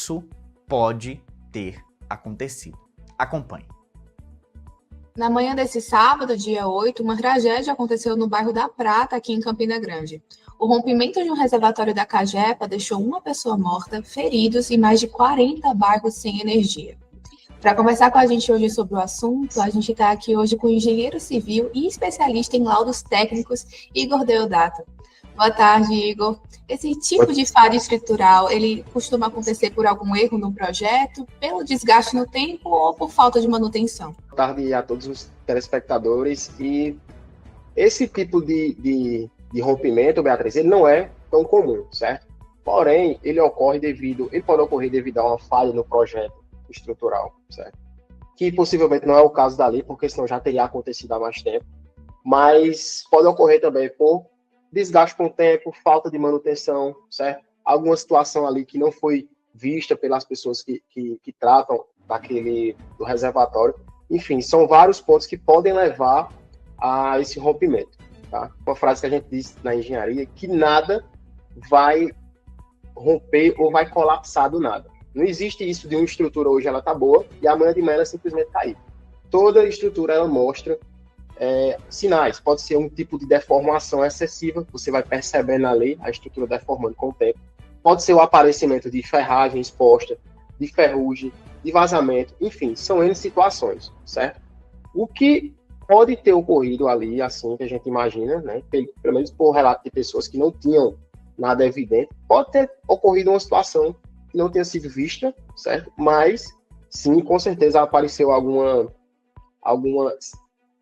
isso pode ter acontecido. Acompanhe. Na manhã desse sábado, dia 8, uma tragédia aconteceu no bairro da Prata, aqui em Campina Grande. O rompimento de um reservatório da Cagepa deixou uma pessoa morta, feridos e mais de 40 bairros sem energia. Para conversar com a gente hoje sobre o assunto, a gente está aqui hoje com o engenheiro civil e especialista em laudos técnicos, Igor Deodato. Boa tarde, Igor. Esse tipo de falha estrutural, ele costuma acontecer por algum erro no projeto, pelo desgaste no tempo ou por falta de manutenção? Boa tarde a todos os telespectadores. E esse tipo de rompimento, Beatriz, ele não é tão comum, certo? Porém, ele pode ocorrer devido a uma falha no projeto estrutural, certo? Que possivelmente não é o caso dali, porque senão já teria acontecido há mais tempo. Mas pode ocorrer também por desgaste com o tempo, falta de manutenção, certo? Alguma situação ali que não foi vista pelas pessoas que tratam do reservatório. Enfim, são vários pontos que podem levar a esse rompimento, tá? Uma frase que a gente diz na engenharia, que nada vai romper ou vai colapsar do nada. Não existe isso de uma estrutura hoje ela tá boa e amanhã de manhã ela simplesmente cair. Toda estrutura ela mostra sinais. Pode ser um tipo de deformação excessiva, você vai percebendo ali a estrutura deformando com o tempo. Pode ser o aparecimento de ferragem exposta, de ferrugem, de vazamento, enfim, são N situações, certo? O que pode ter ocorrido ali, assim que a gente imagina, né, pelo menos por relato de pessoas que não tinham nada evidente, pode ter ocorrido uma situação que não tenha sido vista, certo? Mas, sim, com certeza apareceu alguma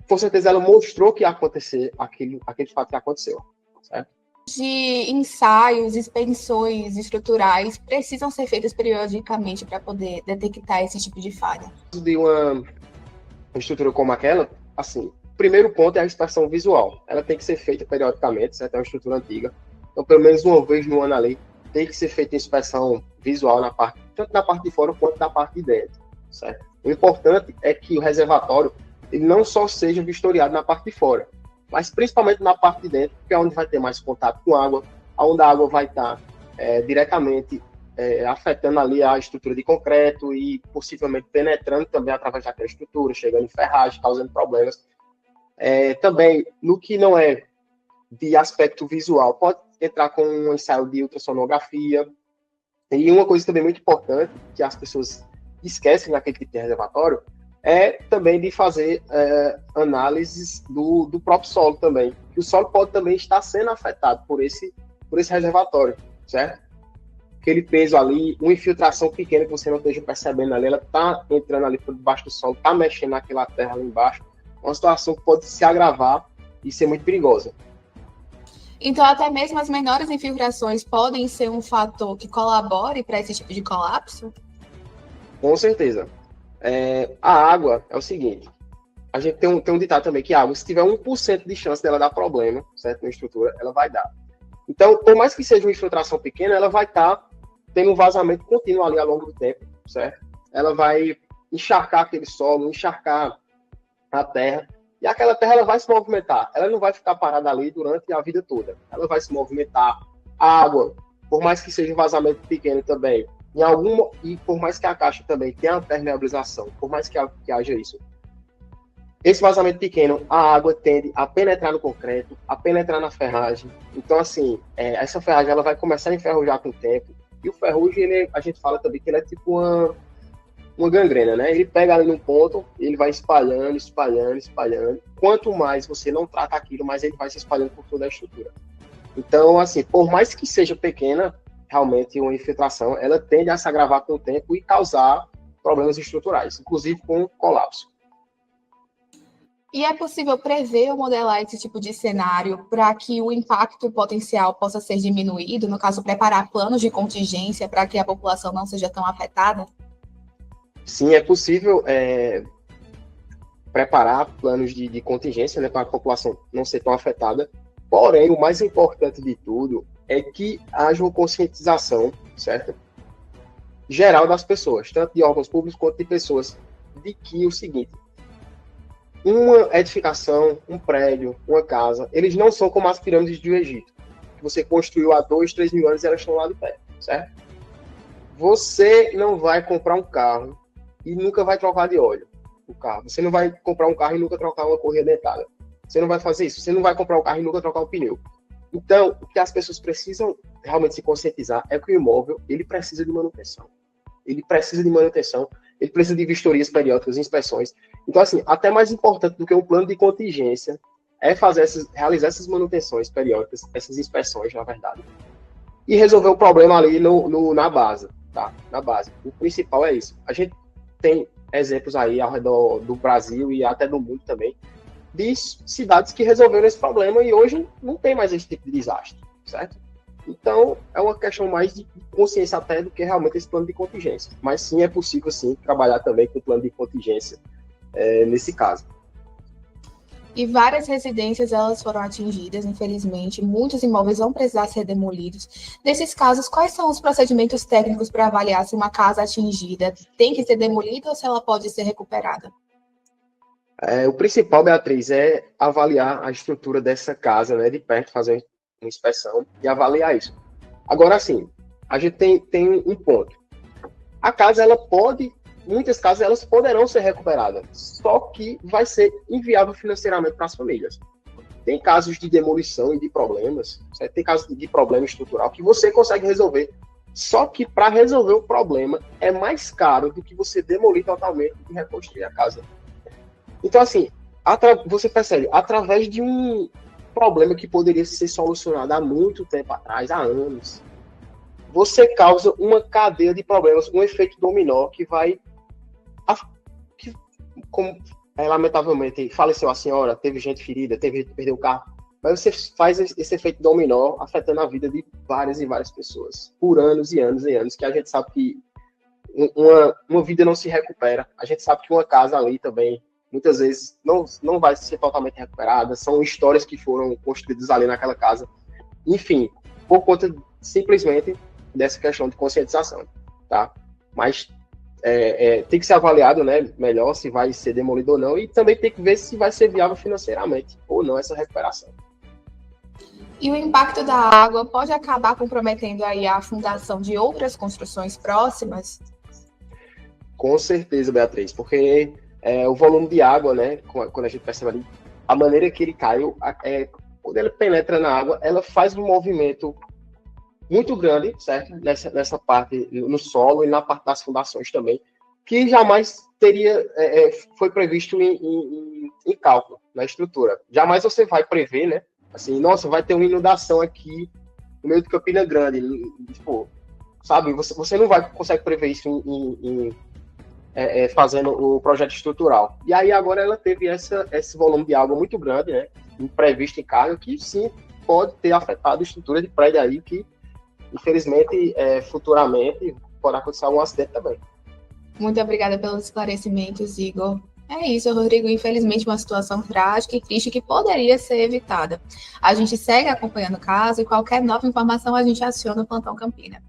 com certeza ela mostrou que ia acontecer aquele fato que aconteceu, certo? De ensaios, inspeções estruturais precisam ser feitas periodicamente para poder detectar esse tipo de falha. De uma estrutura como aquela, assim, o primeiro ponto é a inspeção visual. Ela tem que ser feita periodicamente, certo? É uma estrutura antiga. Então, pelo menos uma vez no ano ali, tem que ser feita inspeção visual tanto na parte de fora quanto na parte de dentro, certo? O importante é que o reservatório ele não só seja vistoriado na parte de fora, mas principalmente na parte de dentro, que é onde vai ter mais contato com água, onde a água vai estar diretamente afetando ali a estrutura de concreto e possivelmente penetrando também através daquela estrutura, chegando em ferragem, causando problemas. Também, no que não é de aspecto visual, pode entrar com um ensaio de ultrassonografia. E uma coisa também muito importante, que as pessoas esquecem naquele tipo de reservatório, é também de fazer análises do próprio solo também. Que o solo pode também estar sendo afetado por esse reservatório, certo? Aquele peso ali, uma infiltração pequena que você não esteja percebendo ali, ela está entrando ali por debaixo do solo, está mexendo naquela terra ali embaixo. Uma situação que pode se agravar e ser muito perigosa. Então, até mesmo as menores infiltrações podem ser um fator que colabore para esse tipo de colapso? Com certeza. A água é o seguinte, a gente tem um ditado também que a água, se tiver 1% de chance dela dar problema, certo, na estrutura, ela vai dar. Então, por mais que seja uma infiltração pequena, ela vai estar tendo um vazamento contínuo ali ao longo do tempo, certo? Ela vai encharcar aquele solo, encharcar a terra, e aquela terra ela vai se movimentar, ela não vai ficar parada ali durante a vida toda, ela vai se movimentar. A água, por mais que seja um vazamento pequeno também, e por mais que a caixa também tenha permeabilização, por mais que haja isso, esse vazamento pequeno, a água tende a penetrar no concreto, a penetrar na ferragem. Então, assim, essa ferragem ela vai começar a enferrujar com o tempo. E o ferrugem, a gente fala também que ele é tipo uma gangrena, né? Ele pega ali num ponto, ele vai espalhando, espalhando, espalhando. Quanto mais você não trata aquilo, mais ele vai se espalhando por toda a estrutura. Então, assim, por mais que seja pequena, realmente uma infiltração, ela tende a se agravar com o tempo e causar problemas estruturais, inclusive com colapso. E é possível prever ou modelar esse tipo de cenário para que o impacto potencial possa ser diminuído, no caso, preparar planos de contingência para que a população não seja tão afetada? Sim, é possível preparar planos de contingência, né, para a população não ser tão afetada. Porém, o mais importante de tudo é que haja uma conscientização, certo? Geral das pessoas, tanto de órgãos públicos quanto de pessoas, de que o seguinte, uma edificação, um prédio, uma casa, eles não são como as pirâmides do Egito, que você construiu há 2, 3 mil anos e elas estão lá de pé, certo? Você não vai comprar um carro e nunca vai trocar de óleo o carro. Você não vai comprar um carro e nunca trocar uma correia dentada. Você não vai fazer isso. Você não vai comprar um carro e nunca trocar um pneu. Então, o que as pessoas precisam realmente se conscientizar é que o imóvel, ele precisa de manutenção. Ele precisa de manutenção, ele precisa de vistorias periódicas, inspeções. Então, assim, até mais importante do que um plano de contingência é realizar essas manutenções periódicas, essas inspeções, na verdade, e resolver o problema ali na base, tá? Na base. O principal é isso. A gente tem exemplos aí ao redor do Brasil e até do mundo também, de cidades que resolveram esse problema e hoje não tem mais esse tipo de desastre, certo? Então, é uma questão mais de consciência até do que realmente esse plano de contingência. Mas sim, é possível, sim, trabalhar também com o plano de contingência nesse caso. E várias residências elas foram atingidas, infelizmente. Muitos imóveis vão precisar ser demolidos. Nesses casos, quais são os procedimentos técnicos para avaliar se uma casa atingida tem que ser demolida ou se ela pode ser recuperada? O principal, Beatriz, é avaliar a estrutura dessa casa, né, de perto, fazer uma inspeção e avaliar isso. Agora, sim, a gente tem um ponto. A casa, muitas casas, elas poderão ser recuperadas, só que vai ser inviável financeiramente para as famílias. Tem casos de demolição e de problemas, certo? Tem casos de problema estrutural que você consegue resolver, só que para resolver o problema é mais caro do que você demolir totalmente e reconstruir a casa. Então, assim, você percebe, através de um problema que poderia ser solucionado há muito tempo atrás, há anos, você causa uma cadeia de problemas, um efeito dominó que vai, lamentavelmente, faleceu a senhora, teve gente ferida, teve gente que perdeu o carro, mas você faz esse efeito dominó afetando a vida de várias e várias pessoas, por anos e anos e anos, que a gente sabe que uma vida não se recupera, a gente sabe que uma casa ali também, muitas vezes não vai ser totalmente recuperada, são histórias que foram construídas ali naquela casa. Enfim, por conta simplesmente dessa questão de conscientização, tá? Mas tem que ser avaliado, né, melhor se vai ser demolido ou não, e também tem que ver se vai ser viável financeiramente ou não essa recuperação. E o impacto da água pode acabar comprometendo aí a fundação de outras construções próximas? Com certeza, Beatriz, porque o volume de água, né, quando a gente percebe ali, a maneira que ele caiu, quando ele penetra na água, ela faz um movimento muito grande, certo? Nessa parte, no solo e na parte das fundações também, que jamais foi previsto em cálculo, na estrutura. Jamais você vai prever, né? Assim, nossa, vai ter uma inundação aqui no meio de Campina Grande, tipo, sabe? Você não consegue prever isso fazendo o projeto estrutural. E aí agora ela teve esse volume de água muito grande, né, imprevisto em carga, que sim pode ter afetado a estrutura de prédio aí, que infelizmente futuramente pode acontecer algum acidente também. Muito obrigada pelos esclarecimentos, Igor. É isso, Rodrigo. Infelizmente, uma situação trágica e triste que poderia ser evitada. A gente segue acompanhando o caso e qualquer nova informação a gente aciona o Plantão Campina.